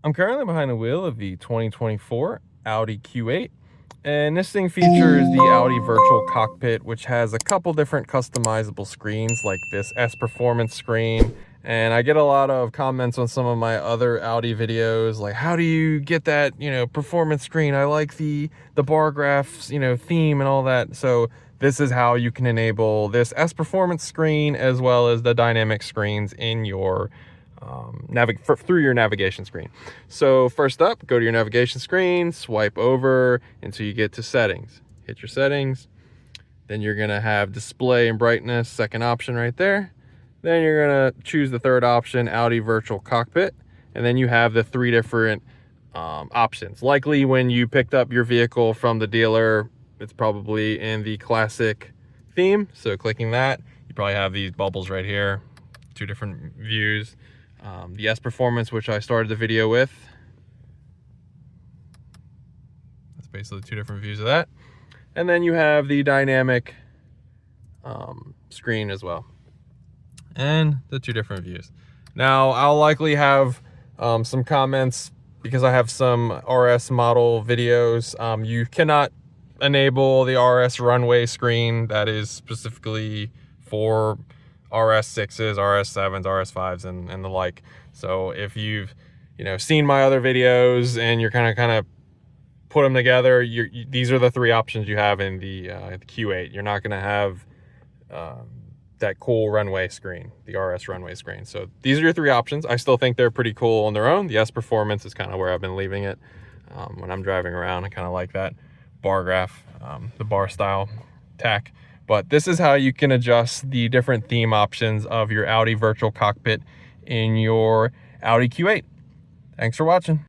I'm currently behind the wheel of the 2024 Audi Q8, and this thing features the Audi Virtual Cockpit, which has a couple different customizable screens like this S Performance screen. And I get a lot of comments on some of my other Audi videos, like, how do you get that, performance screen? I like the bar graphs, theme and all that. So this is how you can enable this S Performance screen as well as the dynamic screens in your through your navigation screen. So first up, go to your navigation screen, swipe over until you get to settings. Hit your settings. Then you're gonna have display and brightness, second option right there. Then you're gonna choose the third option, Audi Virtual Cockpit. And then you have the three different options. Likely when you picked up your vehicle from the dealer, it's probably in the classic theme. So clicking that, you probably have these bubbles right here, two different views. The S Performance, which I started the video with. That's basically two different views of that. And then you have the dynamic screen as well. And the two different views. Now, I'll likely have some comments because I have some RS model videos. You cannot enable the RS runway screen. That is specifically for RS6s, RS7s, RS5s, and the like. So if you've seen my other videos and you're kind of put them together, these are the three options you have in the Q8. You're not going to have that cool runway screen, the RS runway screen. So these are your three options. I still think they're pretty cool on their own. The S Performance is kind of where I've been leaving it. When I'm driving around, I kind of like that bar graph, the bar style tack. But this is how you can adjust the different theme options of your Audi Virtual Cockpit in your Audi Q8. Thanks for watching.